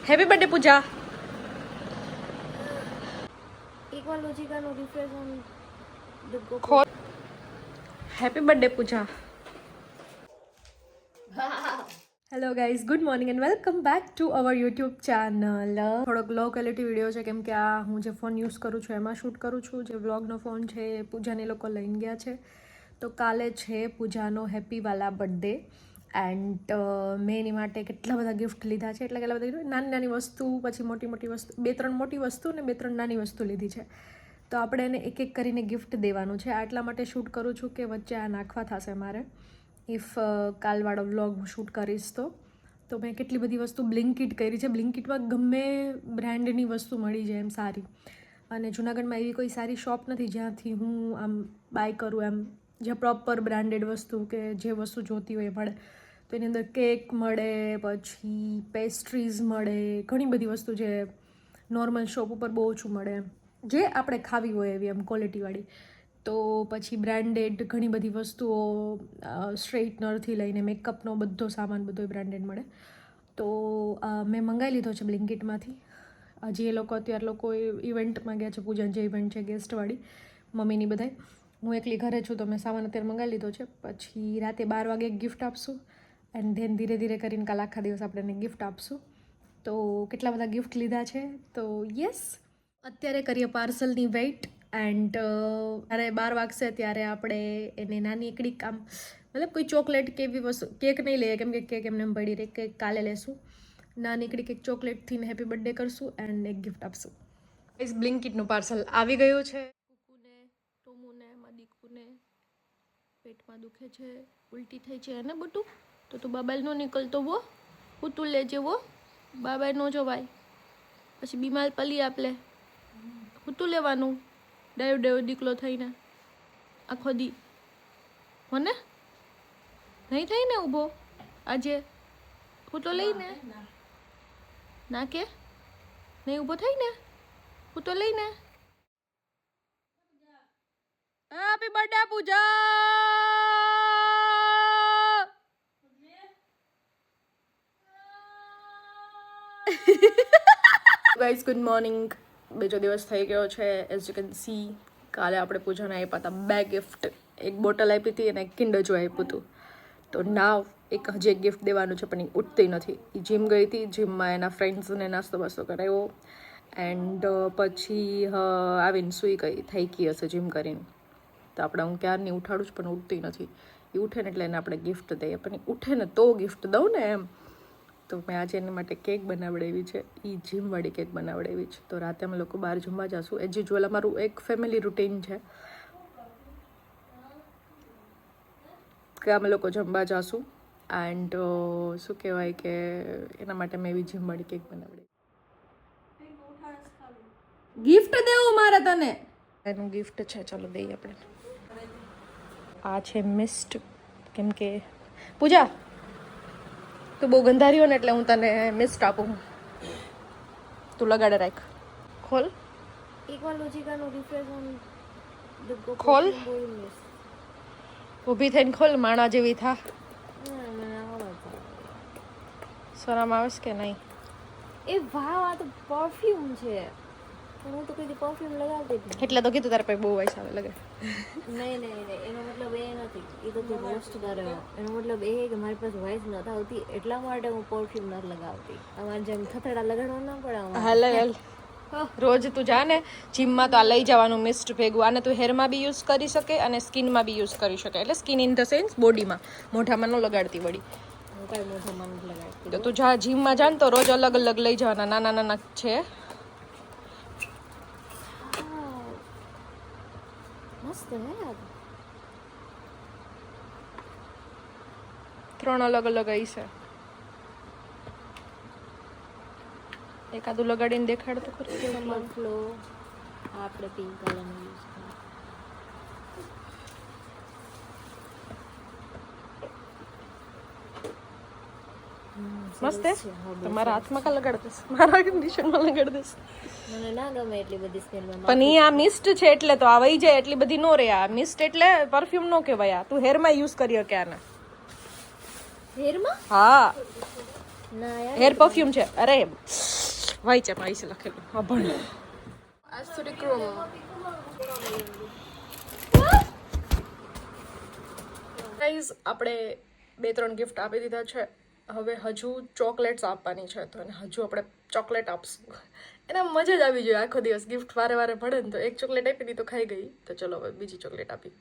Happy birthday Pooja. एक बार लॉजिका नो रिफ्रेश ऑन द गो खोल। Happy birthday Pooja. Hello guys, good morning and welcome back to our YouTube channel. થોડોક low quality video છે કેમ કે આ હું જે ફોન યુઝ કરું છું એમાં શૂટ કરું છું. જે વ્લોગનો ફોન છે એ પૂજાને લોકો લઈને ગયા છે. તો કાલે છે પૂજાનો હેપીવાલા બર્થડે એન્ડ મેં એની માટે કેટલા બધા ગિફ્ટ લીધા છે. એટલે કેટલા બધા નાની નાની વસ્તુ, પછી મોટી મોટી વસ્તુ, 2-3 મોટી વસ્તુ ને 2-3 નાની વસ્તુ લીધી છે. તો આપણે એને એક એક કરીને ગિફ્ટ દેવાનું છે. આટલા માટે શૂટ કરું છું કે વચ્ચે આ નાખવા થશે મારે. ઇફ કાલવાળો વ્લોગ હું શૂટ કરીશ તો મેં કેટલી બધી વસ્તુ બ્લિંકિટ કરી છે. બ્લિંકિટમાં ગમે બ્રાન્ડની વસ્તુ મળી જાય એમ સારી. અને જૂનાગઢમાં એવી કોઈ સારી શોપ નથી જ્યાંથી હું આમ બાય કરું એમ, જે પ્રોપર બ્રાન્ડેડ વસ્તુ કે જે વસ્તુ જોતી હોય એ મળે. તો એની અંદર કેક મળે, પછી પેસ્ટ્રીઝ મળે, ઘણી બધી વસ્તુ જે નોર્મલ શોપ ઉપર બહુ ઓછું મળે એમ, જે આપણે ખાવી હોય એવી એમ ક્વોલિટીવાળી. તો પછી બ્રાન્ડેડ ઘણી બધી વસ્તુઓ, સ્ટ્રેટનરથી લઈને મેકઅપનો બધો સામાન બધો બ્રાન્ડેડ મળે. તો મેં મંગાવી લીધો છે બ્લિંકિટમાંથી. હજી એ લોકો અત્યારે લોકો ઇવેન્ટમાં ગયા છે, પૂજાની જે ઇવેન્ટ છે ગેસ્ટવાળી, મમ્મીની બધાય. હું એકલી ઘરે છું તો મેં સામાન અત્યારે મંગાવી લીધો છે. પછી રાતે 12 વાગે એક ગિફ્ટ આપશું એન્ડ ધેન ધીરે ધીરે કરીને કાલ આખા દિવસ આપણે એને ગિફ્ટ આપશું. તો કેટલા બધા ગિફ્ટ લીધા છે. તો યસ, અત્યારે કરીએ પાર્સલની વેઇટ એન્ડ જ્યારે 12 વાગશે ત્યારે આપણે એને નાની એકડી કામ, મતલબ કોઈ ચોકલેટ કે એવી વસ્તુ, કેક નહીં લઈએ કેમ કે કેક એમને પડી રહે, કેક કાલે લેશું. નાની એકડી કેક ચોકલેટથી હેપી બર્થડે કરશું એન્ડ એક ગિફ્ટ આપશું. ઇસ બ્લિંકિટનું પાર્સલ આવી ગયું છે. કુકુને, ટોમુને, દીકુને પેટમાં દુખે છે, ઉલટી થઈ છે અને બટું તો તું બાબાલ નો નીકળતો વો, હું તું લેજે વો, બાબાઈ નો જવાય. પછી બીમાર પલી આપલે, હું તું લેવાનું ડાયો ડાયો દીકલો થઈને આખો દી હોને નહીં થાય ને ઊભો આજે હું તો લઈને ના કે નહીં ઊભો થાય ને હું તો લઈને. Happy birthday Pooja. Guys good morning. બીજો દિવસ થઈ ગયો છે. એઝ યુ કેન સી કાલે આપણે પૂજાને આપ્યા હતા 2 ગિફ્ટ. એક બોટલ આપી હતી અને એક કિન્ડર જોય આપ્યું હતું. તો નાવ એક હજી એક ગિફ્ટ દેવાનું છે પણ એ ઉઠતી નથી. એ જીમ ગઈ હતી, જીમમાં એના ફ્રેન્ડ્સને નાસ્તો બાસ્તો કરાવ્યો એન્ડ પછી આવીને સૂઈ ગઈ, થઈ ગઈ હશે જીમ કરીને. તો આપણે હું ક્યારની ઉઠાડું છું પણ ઉઠતી નથી. એ ઉઠે ને એટલે એને આપણે ગિફ્ટ દઈએ, પણ એ ઉઠે ને તો ગિફ્ટ દઉં ને એમ. તો મેં આજે એની માટે કેક બનાવડાવી છે. એ જીમવાળી કેક બનાવડાવી છે. તો રાતે અમે લોકો બહાર જમવા જઈશું. એઝ યુઝ્યુઅલ અમારું એક ફેમિલી રૂટીન છે કે અમે લોકો જમવા જઈશું એન્ડ શું કહેવાય કે એના માટે મેં એવી જીમવાળી કેક બનાવડાવી. ગિફ્ટ દેવું મારે તને, એનું ગિફ્ટ છે. ચાલો દઈએ આપણે. આ છે મિસ્ટ. કેમ કે પૂજા તું બહુ ગંધાર્યો ને એટલે હું તને મિસ્ટ આપું. તું લગાડે રાખ. ખોલ. एक बार लॉजिका नो रिफ्रेश ऑन द गो ખોલ. ઊભી થઈને ખોલ, માણા જેવી થા. શરમ આવે કે નહીં? એ વાહ, આ તો પરફ્યુમ છે. હું તો કોઈ પરફ્યુમ લગાવતી જ એટલે તો કીધું તારે પાસે બહુ વયસ આવે લગે. નહીં. એનો મતલબ એ નથી, એ તો તું રોસ્ટ કરે. એનો મતલબ એ કે મારી પાસે વોઇસ નથી આવતી એટલા માટે હું પરફ્યુમ નથી લગાવતી. અમારે જેમ થથડા લગાડવા ના પડે. હાલ રોજ તું જા ને જીમમાં તો આ લઈ જવાનું મિસ્ટ ભેગું. આને તું હેરમાં બી યુઝ કરી શકે અને સ્કિનમાં બી યુઝ કરી શકે. એટલે સ્કિન ઇન ધ સેન્સ બોડીમાં, મોઢામાં ન લગાડતી વળી. હું કાંઈ મોઢામાં નથી લગાડતી. તો તું જા જીમમાં જા ને તો રોજ અલગ અલગ લઈ જવાના. નાના નાના છે, મસ્ત હે યાર. 3 અલગ અલગ આવી છે. એકાદું લગાડીને દેખાડ તો ખરી. સમર ફ્લો આપણે પિંક કલરનો યુઝ કરીએ. મસ્ત હે. તમારા હાથમાં કા લગાડ દઈશ, મારા કન્ડિશનમાં લગાડ દઈશ. મને ના ગમે એટલી બધી સ્મેલમાં. પણ ઈ આ મિસ્ટ છે એટલે તો આ વહી જાય એટલી બધી નો રે. આ મિસ્ટ એટલે પરફ્યુમ નો કહેવાય. આ તું હેરમાં યુઝ કરી શકે આને. હેરમાં? હા ના યાર હેર પરફ્યુમ છે. અરે વાઈ છે પાઈ છે લખેલું. હા ભણ. આસુરી ક્રોમ. ગાઈઝ આપણે 2-3 ગિફ્ટ આપી દીધા છે. હવે હજુ ચોકલેટ્સ આપવાની છે તો એને હજુ આપણે ચોકલેટ આપશું. એના મજા જ આવી જોઈએ. આખો દિવસ ગિફ્ટ વારે વારે પડે ને તો એક ચોકલેટ આપી દીધી તો ખાઈ ગઈ. તો ચલો હવે બીજી ચોકલેટ આપી.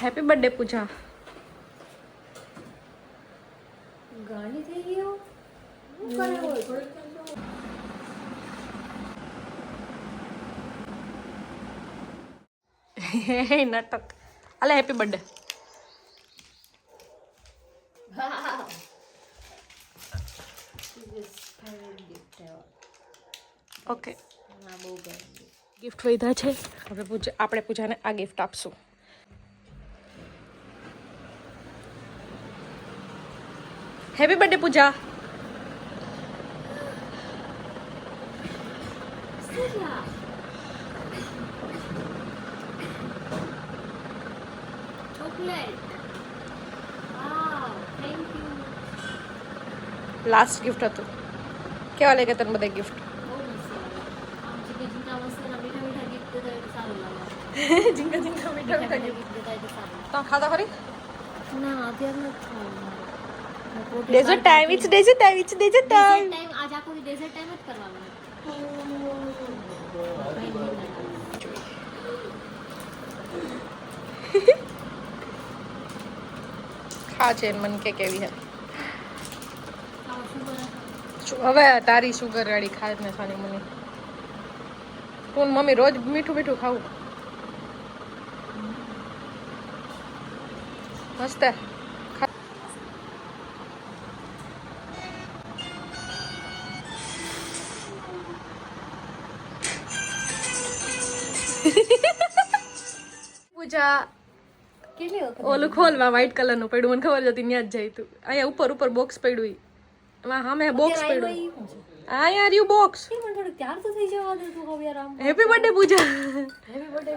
હેપી બર્થડે પૂજા. ગાંડી થઈ ગયો હું કરે હોય હે નાટક. અલે હેપી બર્થડે. ઓકે હા બહુ ગમે ગિફ્ટ વધ્યા છે. હવે આપણે પૂજાને આ ગિફ્ટ આપશું. Happy birthday Pooja. Chocolate wow thank you last gift હતું. કેવા લાગ્યા તને બધા ગિફ્ટ? બહુ મસ્ત આમ જીગા વસ્તુના મીઠા મીઠા ગિફ્ટ દેતા એટલે સારું લાગે ઝીંગા ઝીંગા મીઠા મીઠા ગિફ્ટ દેતા એટલે સારું તો ખાતા ખરી? ના અત્યારે નથી dessert time. It's dessert time. It's dessert time. Time આજ આખો ડેઝર્ટ ટાઈમ જ કરવાનો ખા છે મન કે કેવી હે. હવે તારી સુગર વાળી ખાય ને સાની મને. તું મમ્મી રોજ મીઠું મીઠું ખાવું. મસ્ત. પૂજા કેટલી વખત ઓલું ખોલવા વ્હાઈટ કલર નું પડ્યું. મને ખબર જ હતી ત્યાં જ જાય તું. અહીંયા ઉપર ઉપર બોક્સ પડ્યું. એમાં સામે બોક્સ પડ્યું. આ યાર યુ બોક્સ. મને થોડું ત્યાર તો થઈ જવા દે તું હવે યાર આમ હેપી બર્થડે પૂજા. હેપી બર્થડે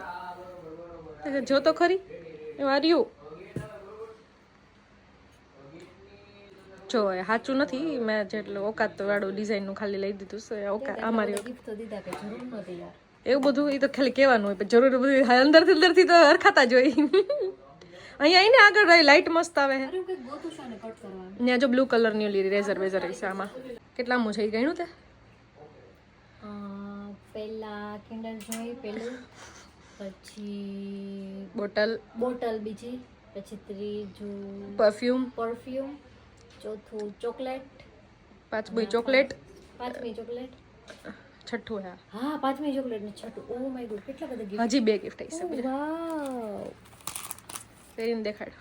જો તો ખરી. આર યુ જો એ સાચું નથી. મેં જેટલું ઓકાત વાળું ડિઝાઇન નું ખાલી લઈ દીધું છે. ઓકાત અમારી ગિફ્ટ તો દીધા કે જરૂર નહોતી યાર એવું બધું એ તો ખાલી કહેવાનું હોય પણ જરૂર બધું અંદરથી તો હરખાતા જ હોય. અહીંયા આવીને આગળ રહી લાઇટ મસ્ત આવે છે. અરે હું કંઈક ગોતું છું આને કટ કરવાનું ત્યાં જો બ્લુ કલરની ઓલી રેઝર વેઝર છે આમાં. કેટલામું છે એ ગણ્યું તે? પહેલા કિન્ડર જોય પેલું પછી બોટલ બોટલ બીજી પછી ત્રીજું પરફ્યુમ પરફ્યુમ ચોથું ચોકલેટ પાંચમી ચોકલેટ પાંચમી ચોકલેટ છઠ્ઠું હે હા પાંચમી ચોકલેટ ને છઠ્ઠું ઓ માય ગોડ કેટલા બધા ગિફ્ટ હજી 2 ગિફ્ટ આવી છે. વાવ પહેરીને દેખાડ.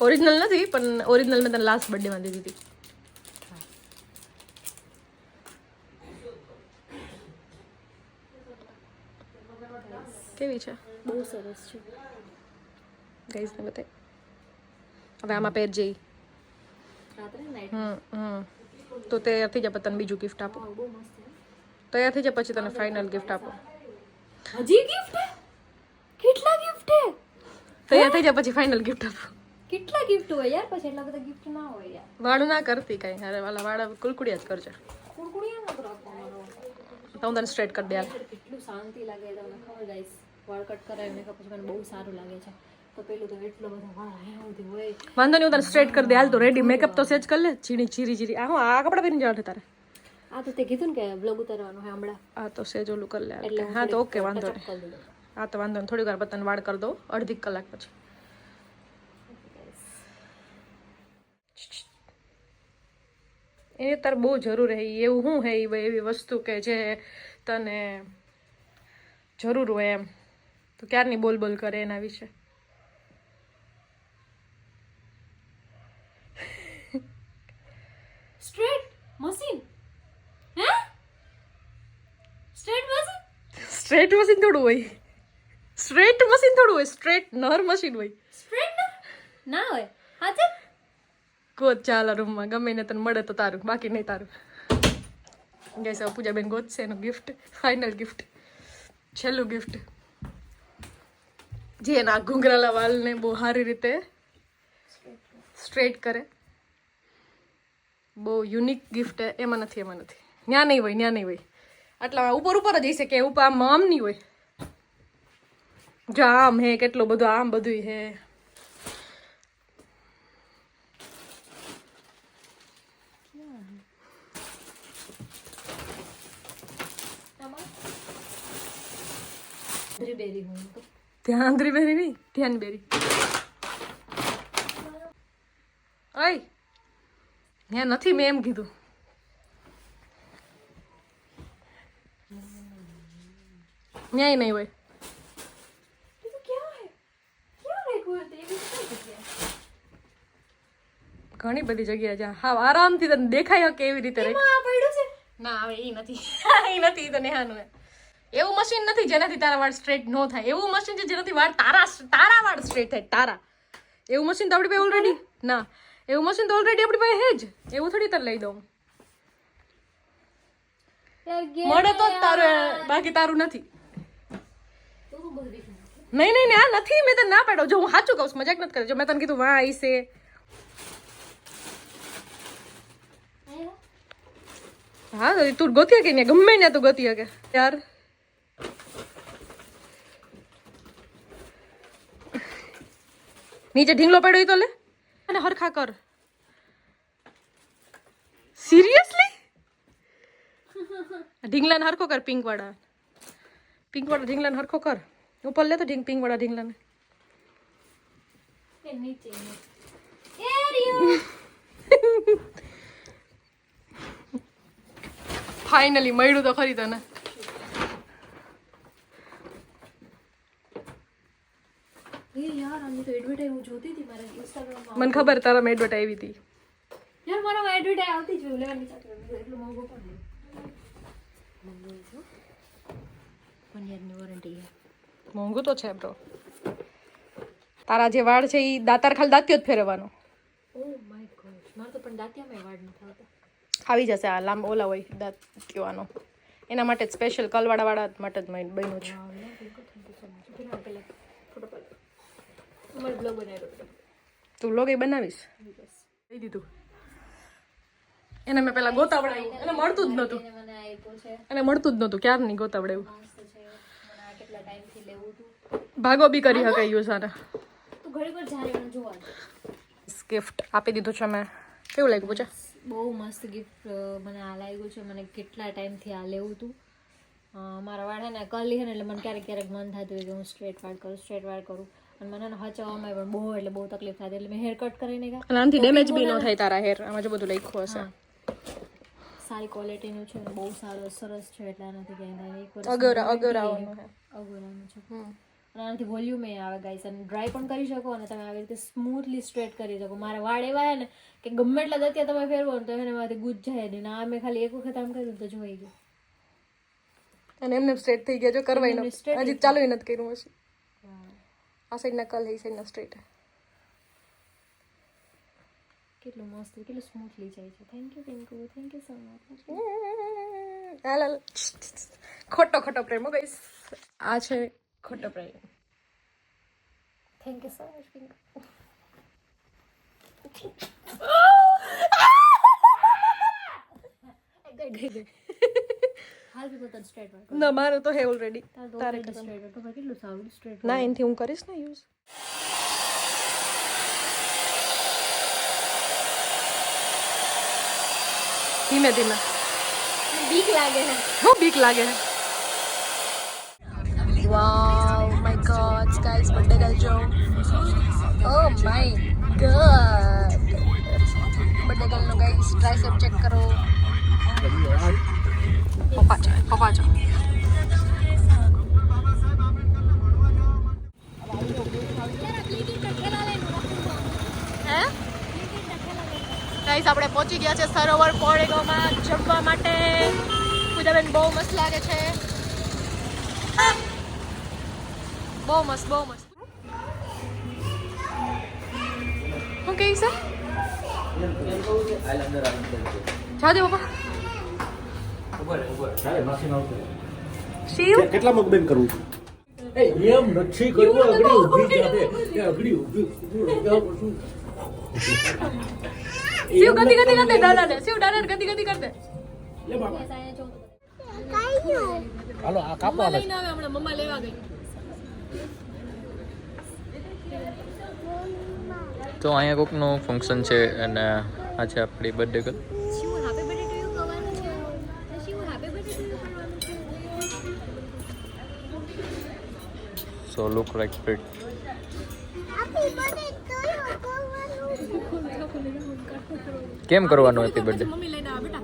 ઓરિજિનલ નથી પણ ઓરિજિનલ મેં તને લાસ્ટ બર્થડે માં દીધી હતી. કેવી છે? બહુ સરસ છે ગાઈસ ને બતાય. હવે આમાં પહેર જઈ. રાત્રે નાઈટ તો તૈયાર થઈ જા તને બીજું ગિફ્ટ આપો. બહુ મસ્ત છે તૈયાર થઈ જા પછી તને ફાઇનલ ગિફ્ટ આપો. હજી ગિફ્ટ કેટલા ગિફ્ટ હે તૈયાર થઈ જા પછી ફાઇનલ ગિફ્ટ આપો. કેટલા ગિફ્ટ હોય યાર પછી એટલા બધા ગિફ્ટ ના હોય યાર વાળ ના કરતી કઈ. અરે વાલા વાળ કુલકુડિયા જ કરજે. કુડકુડિયા નતો રાખવાનો તો હું તને સ્ટ્રેટ કરી દે. કેટલું શાંતિ લાગે તમને ખબર ગાઈસ વાળ કટ કરાવીને મેકઅપ પછી મને બહુ સારું લાગે છે તો પેલું તો એટલો બધો વાળ અહીંયા સુધી હોય વાંધો નહીં હું તને સ્ટ્રેટ કરી દે. હાલ તો રેડી મેકઅપ તો સેજ કરી લે. ચીણી ચીરી આ હું આ કપડા પહેરીને જવા તારે. આ તો તે કીધું ને કે બ્લોગ ઉતારવાનું હે હમણાં આ તો સેજ ઓલું કરી લે. એટલે હા તો ઓકે વાંધો નહીં. કરી દઉં હા તો વાંધો નહીં. થોડી વાર પછી તને વાળ કરી દઉં અડધી કલાક પછી. એ તાર બહુ જરૂર હે. એવું શું હે એવી વસ્તુ કે જે તને જરૂર હોય એમ. તો ક્યારની બોલ બોલ કરે એના વિશે. સ્ટ્રેટ મશીન હે સ્ટ્રેટ મશીન સ્ટ્રેટ મશીન થોડું હોય. સ્ટ્રેટ મશીન થોડું હોય. સ્ટ્રેટ નર મશીન હોય. સ્ટ્રેટ ના હોય હા છે ગોત ચાલ રૂમમાં ગમે ને તને મળે તો તારું બાકી નહીં તારું. ગેસ પૂજાબેન ગોત છે એનું ગિફ્ટ ફાઇનલ ગિફ્ટ છેલ્લું ગિફ્ટ. જે એના ઘૂંઘરાલા વાળને બહુ સારી રીતે સ્ટ્રેટ કરે. બહુ યુનિક ગિફ્ટ હે. એમાં નથી ત્યાં નહીં હોય આટલા ઉપર જ હશે કે ઉપર આમ નહીં હોય. જો આમ હે કેટલું બધું આમ બધું હે. ધ્યાન બેરી નહીં ધ્યાન બેરી. ઓય ત્યાં નથી મેં એમ કીધું. ન્યાય નહીં હોય. ઘણી બધી જગ્યા જ્યાં હા આરામથી તને દેખાય કે એવી રીતે રહે. ના હવે એ નથી એ નથી તો નેહાનું હે. એવું મશીન નથી જેનાથી તારા વાળ સ્ટ્રેટ ન થાય. એવું મશીન છે જેનાથી વાળ તારા વાળ સ્ટ્રેટ થાય. તારા એવું મશીન તો આપણી પાસે ઓલરેડી ના એવું મશીન તો ઓલરેડી આપણી પાસે હે જ. એવું થોડી તાર લઈ દઉં મળે તો જ તારું બાકી તારું નથી. નહીં આ નથી મેં તને ના પાડો. જો હું સાચું કહું છું મજાક નથી કરે. જો મેં તને કીધું વાહ આઈ છે હા તો તું ગોતી કે ને ગમે ને તું ગોતી કે યાર. નીચે ઢીંગલો પડ્યો તો લે અને હરખા કર. સિરિયસલી ઢીંગલાને હરખો કર. પિંક વાળા ઢીંગલાને હરખો કર. ઉપર લે તો પિંક વાળા ઢીંગલાને. ફાઇનલી મળ્યું તો ખરી તને. મને ખબર તારા મેં એડવર્ટ આવી હતી. મોંઘું તો છે બ્રો. તારા જે વાળ છે એ દાતાર ખાલી દાંતિયો જ ફેરવવાનો. આવી જશે આ લાંબ ઓલા હોય દાંતિયોનો. એના માટે સ્પેશિયલ કલવાળા માટે જ બન્યું છે. તું બ્લોગ એ બનાવીશ કહી દીધું. એને મેં પેલા ગોતાવડાવ્યું. એને મળતું જ નહોતું ક્યારની ગોતાવડાવ્યું. ભાગો બી કરી શકાય યુઝાને. ગિફ્ટ આપી દીધું છે મેં. કેવું લાગ્યું પૂછે? બહુ મસ્ત ગિફ્ટ મને આ લાગ્યું છે. મને કેટલા ટાઈમથી આ લેવું હતું. મારા વાળ હે ને કરલી હે ને એટલે મને ક્યારેક મન થતું હોય કે હું સ્ટ્રેટ વાળ કરું અને મને હચવામાં પણ બહુ એટલે બહુ તકલીફ થતી એટલે મેં હેર કટ કરીને ગયા. અને આનાથી ડેમેજ બી ન થાય તારા હેર. આમાં જો બધું લખ્યું હશે. સારી ક્વોલિટીનું છે બહુ સરસ છે એટલે આનાથી ક્યાંય અગરાવાનું છે. અને આનાથી વોલ્યુમ એ આવે ગાઈસ અને ડ્રાય પણ કરી શકો અને તમે આવી રીતે સ્મૂથલી સ્ટ્રેટ કરી શકો. મારા વાળ એવા હે ને કે ગમે એટલા દત્યા તમે ફેરવો ને તો એનામાંથી ગુજ જાય નહીં. આ મેં ખાલી એક વખત આમ કર્યું તો જોઈ ગયું અને એમને સ્ટ્રેટ થઈ ગયા. જો કરવાય ન હજી ચાલુ નથી કર્યું હશે. આ સાઈડના કલ એ સાઈડના સ્ટ્રેટ. કેટલું મસ્ત કેટલું સ્મૂથલી જાય છે. Thank you Pinku. Thank you so much. ખોટો પ્રેમ ગાઈસ. આ છે ખોટો પ્રેમ. Thank you so much Pinku. હાલ બી પોતાનું સ્ટ્રેટ વર્ક ના મારું તો હે ઓલરેડી. તારે સ્ટ્રેટ વર્ક કેટલું સારું સ્ટ્રેટ ના એનથી હું કરીશ ને યુઝ. ધીમે બીક લાગે છે. બહુ બીક લાગે છે. Wow my god guys birthday girl જો. Oh my god birthday girl નો ગાઈસ ટ્રાઇસેપ ચેક કરો. પપ્પા જો ગાઈસ આપણે પહોંચી ગયા છે સરોવર પોળેગાંવમાં જમવા માટે. પૂજાબેન બહુ મસ્ત લાગે છે. બહુ મસ્ત શું કહે છે? જા દે પપ્પા. કેટલા મગબેન કરું છું? એમ નથી કરવું, અઘડી ઊભી જાતે. એ અઘડી ઊભી શું? શિવ ગતિ ગતિ કરતે દાદાને, શિવ દાદાને ગતિ ગતિ કરતે. લે બાબા. અહીંયા જો હાલો આ કાપવાના છે. લઈને આવે હમણાં મમ્મા લેવા ગઈ. તો અહીંયા કોકનું ફંક્શન છે અને આ છે આપણી birthday girl. Shiv happy birthday to you કરવાનું છે. Shiv happy birthday to you કરવાનું છે. So look like speed. કેમ કરવાનું હેપી બર્થડે? મમ્મી લઈને આવે બેટા.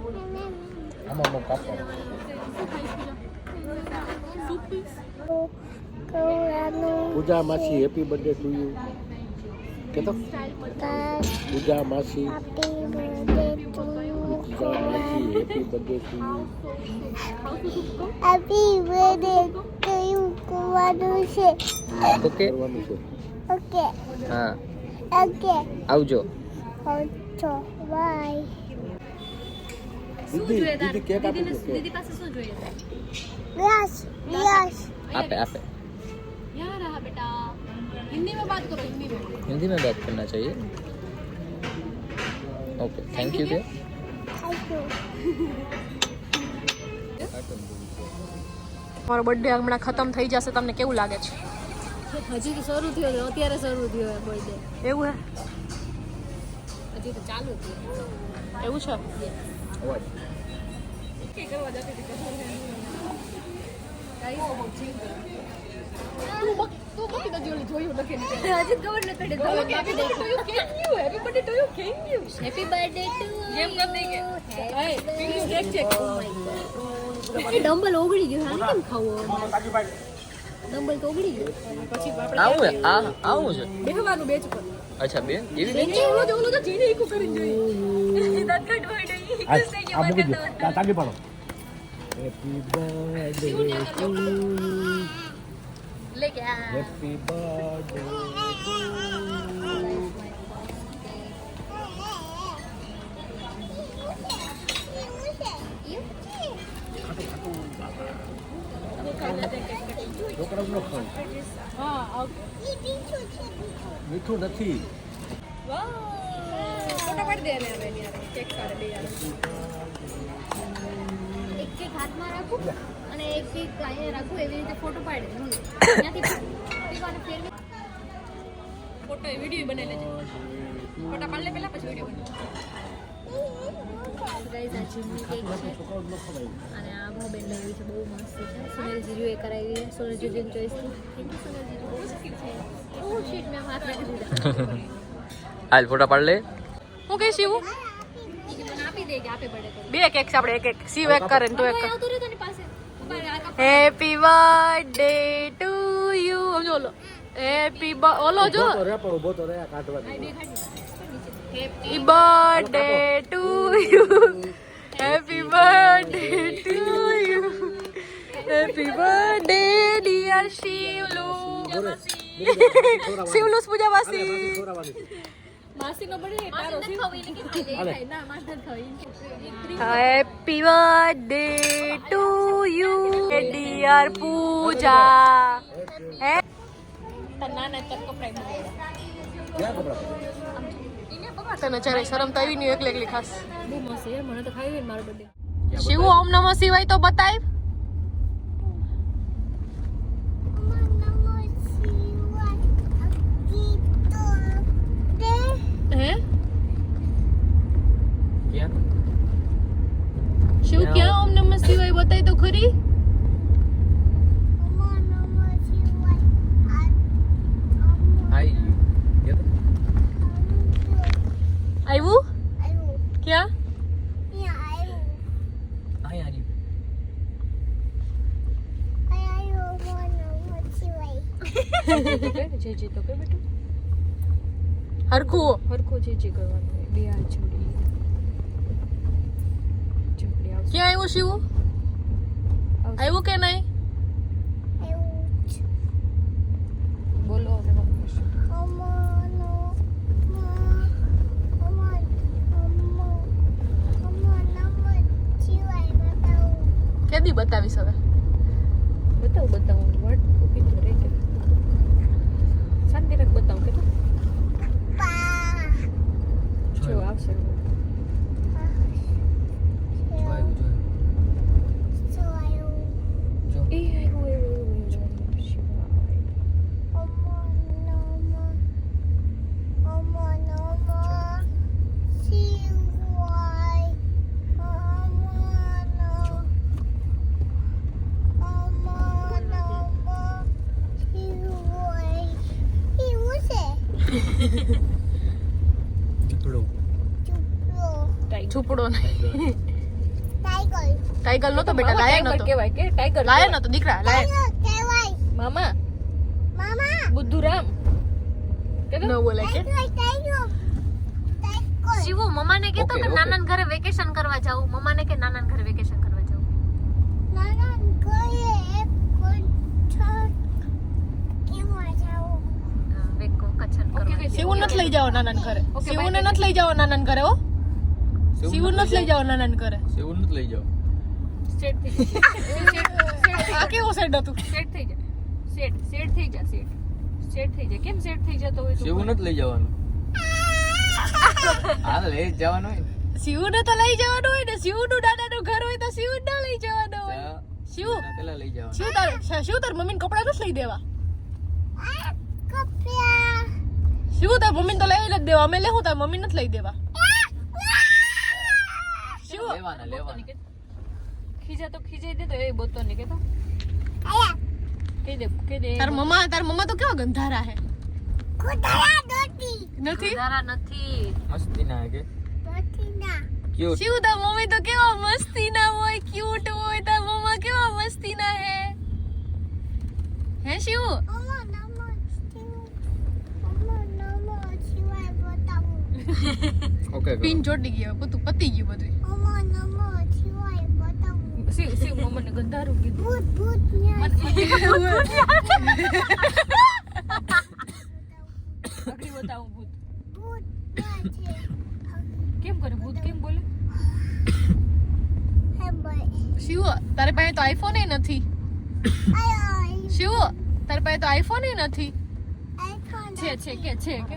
આમાં આમાં કાપવાનું. Soup piece. પૂજા માસી હેપી બર્થડે ટુ યુ. કેતો પૂજા માસી પૂજા માસી happy birthday to you. Happy birthday to you, કરવાનું છે. ઓકે કરવાનું છે. Okay, હા okay. આવજો. આવજો, bye. શું દીદી જોઈએ તાર? દીદી કેક આપી દો, કેક. દીદી પાસે શું જોઈએ તાર? Yes, yes. આપે આપે. यहाँ रहा बेटा. हिंदी में बात करो, हिंदी में. हिंदी में बात करना चाहिए. ओके थैंक यू के. Thank you. મારો બર્થડે હમણાં ખતમ થઈ જશે, તમને કેવું લાગે છે? હજી તો શરૂ થયો છે, અત્યારે શરૂ થયો છે બર્થડે. એવું હે? હજી તો ચાલુ થયો. એવું છે? હજી ખબર નથી પડી. Happy birthday to you. A dumbbell ઓગળી ગયું. આને કેમ ખાવું? ડમ્બલ તો ઓગળી ગયું. પછી આપણે આવું હે આ આવું છે. બેહવાનું બેચ પર. અચ્છા બે એવી નીચે ઓલો તો જીને ઈકો કરીને જોઈએ. આ મૂકી દો. તાકી પાડો. Happy birthday to you. લે કે આ હેપી બર્થડે ટુ યુ. છોકરાઓને ન ખાવું. હા, મીઠું નથી. વાહ. ફોટો પાડી દે ને હવે યાર. કેક કાઢે બે યાર. એક કેક હાથમાં રાખું અને એક કેક અહીંયા રાખું, એવી રીતે ફોટો પાડી દઉં. ત્યાંથી પીવાનું ફેરવી. ફોટો વિડિયો બનાવી લેજે. ફોટા પાડી લે પહેલા પછી વિડિયો બનાવ. ગાઈઝ આ જીમની કેક છે છોકરાઓને ન ખવાય. અને આ ભાવેન લાવી છે, બહુ મસ્ત છે. સુનિલ જીજુએ કરાવી છે, સુનિલ જીજુની ચોઈસથી. થેન્ક યુ સુનિલ જીજુ, બહુ સ્કીલ છે. ઓહ શીટ, મેં હાથ રાખી દીધા. હાલ ફોટા પાડ લે. હું કહીશ એવું? ઈ કે મને આપી દે કે આપે પડે તો. બે કેક છે આપણે, એક એક. શિવ એક કરે ને તું એક કર. આવતો રહ્યો તની પાસે. ઉભા આ cup happy birthday to you. સમજો ઓલો. હેપી ઓલો જો. ઉભો તો રે પણ ઉભો તો રે, આ કાઢવાની. બે ખાડી. Happy birthday to you. Happy birthday to you. Happy birthday dear Shivalu. શિવલુસ પૂજાવાસી. છોરાવાની છે. માસીનો બર્થડે માસી નથી ખાવી ને કે ખાઈ ના માસ નથી ખાવી. Happy birthday to you dear Pooja. હે નાના તક કપડાય ક્યાં કપડાં? તને જ્યારે શરમ તો આવી નહીં, એકલી એકલી ખાસ. બહુ મસ્ત છે, મને તો ખાવી હોય ને મારો બર્થડે. શિવ ઓમ નમઃ શિવાય તો બતાય. હે ક્યાં? શિવ ક્યાં ઓમ નમઃ શિવાય બતાય તો ખરી. હાઈ કે તો આવ્યું ક્યાં? આય આજી. જે જે તો કે બેટું હરખું હરખો જે જે કરવાનું હોય. બે હાથ જોડી જોડી આવશે. ક્યાં આવ્યું શિવ? આવ્યું કે નહીં? બોલો હવે વાપસ. કેદી બતાવીશ હવે? બતાવું વટ ઊભી તો રહી કે ચૂપડો ઝૂંપડો નહીં. ટાઈગર ટાઈગર નતો બેટા, લાયન ટાઈગર નતો. કહેવાય કે ટાઈગર લાયન નતો દીકરા, લાયન. કહેવાય મામા મામા બુદ્ધુરામ ન બોલાય કે ટાઈગર શિવો મમ્માને કે તો Okay, કે okay. નાનાના ઘરે વેકેશન કરવા જાવ. મમ્માને કે નાનાના ઘરે વેકેશન કરવા જાવ. નાના ગોયે કોણ છોડ કેવા જાઓ વેકો કચન કરવા. શિવું નથી લઈ જાવ નાનાન ઘરે. Okay, શિવુંને નથી લઈ જાવ નાનાન ઘરે હો. શિવું નથી લઈ જાવ નાનાન ઘરે. સેવું નથી લઈ જાઓ. સેટ થઈ જા. આ કેવો સેટ હતું? સેટ થઈ જા. સેટ થઈ જા. સેટ થઈ જા. કેમ સેટ થઈ જતો હોય સેવું નથી લઈ જવાનું. હા લઈ જ જવાનું હોય ને. શિવુંને તો લઈ જવાનું હોય ને. શિવુંનું નાનાનું ઘર હોય તો શિવું ના લઈ જવાનું હોય. શિવ એના પહેલા લઈ જવાનું. શિવ તાર મમ્મીને કપડા નથી લઈ દેવા. કપ્યા શિવ તાર મમ્મીને તો લઈ જ દેવા. અમે લેવું તાર મમ્મી નથી લઈ દેવા. શિવ લેવાના. ખીજા તો ખીજાઈ દે તો એ બોતો નહીં કેતો. આયા કહી દે તાર મમ્મા તો કેવા ગંધારા હે. ખુદારા દોતી નથી? તારા નથી. મસ્તી ના હે કે દોતી ના ક્યુટ. શિવ તાર મમ્મી તો કેવા મસ્તી ના હોય, ક્યુટ હોય. તાર મમ્મા કેવા મસ્તી ના હે. હે શિવ? ઓમો નમો શિવાય બતાવું ઓકે પિન ચોટી ગયો, બધું પતી ગયું બધું. ઓમો નમો શિવાય બતાવું શિવ મમ્માને ગંધારું કીધું. ભૂત ભૂત ન્યા આગળ બતાવું ભૂત. ભૂત ન્યા છે કેમ કરે ભૂત કેમ બોલે? હે ભાઈ શિવ તારે પાસે તો આઈફોન નથી. આયો શિવ તારે પાસે તો આઈફોન નથી. આઈફોન છે કે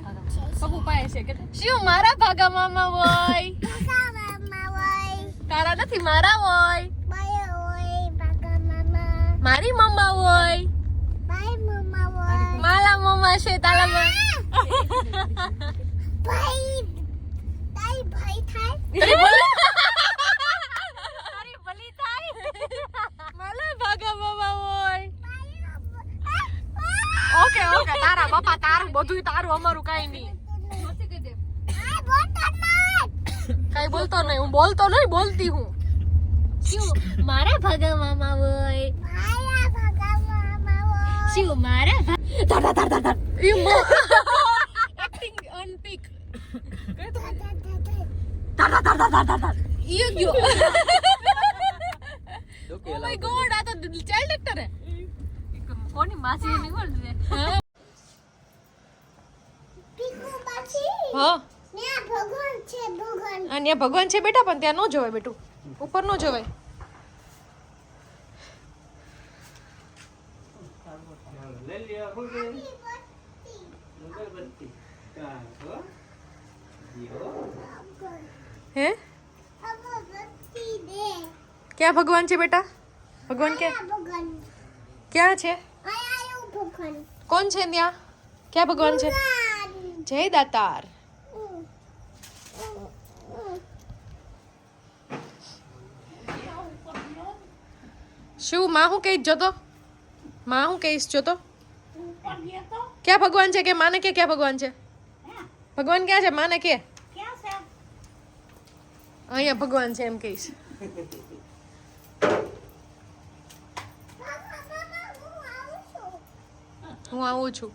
પપ્પુ પાય છે કે શિવ મારા ભાગા મામા હોય. બાગા મામા તારા નથી, મારા હોય. બાય ઓય બાગા મામા મારી મમ્મા હોય. બાય મામા ઓય મારા મમ્મા છે તારા ભાઈ તાઈ ભાઈ થાય તારી ભલી થાય. મારા ભાગા મામા હોય. આ ઓકે તારા બાપા તારું બધું તારું, અમારું કાઈ નહીં. કહી દે. બોલતો ના કાઈ બોલતો નહીં. હું બોલતો નહીં, બોલતી હું. શિવ મારા ભાગા મામા હોય. માયા બાગા મામા ઓય શિવ મારા એક્ટિંગ અનપીક. દાદા ઈ ગયો. ઓકે ઓ માય ગોડ, આ તો ચાઇલ્ડ એક્ટર હે. કોની માસી ની બોલ છે. પીકુ બાછી હા, ન્યા ભગવાન છે ભગવાન અહીંયા ભગવાન છે બેટા, પણ ત્યાં ન જોવાય બેટું. ઉપર ન જોવાય. હે અગરબત્તી દે ક્યાં ભગવાન છે બેટા? ભગવાન ક્યાં ભગવાન ક્યાં છે? આયો ભગવાન કોણ છે ત્યાં? ક્યાં ભગવાન છે? જય દાતાર. શું માં હું કહીશ જોતો? માં હું કહીશ જોતો? ક્યાં ભગવાન છે કે માને કે ક્યાં ભગવાન છે? ભગવાન ક્યાં છે? માને કે અહીંયા ભગવાન છે એમ કહીશ. હું આવું છું.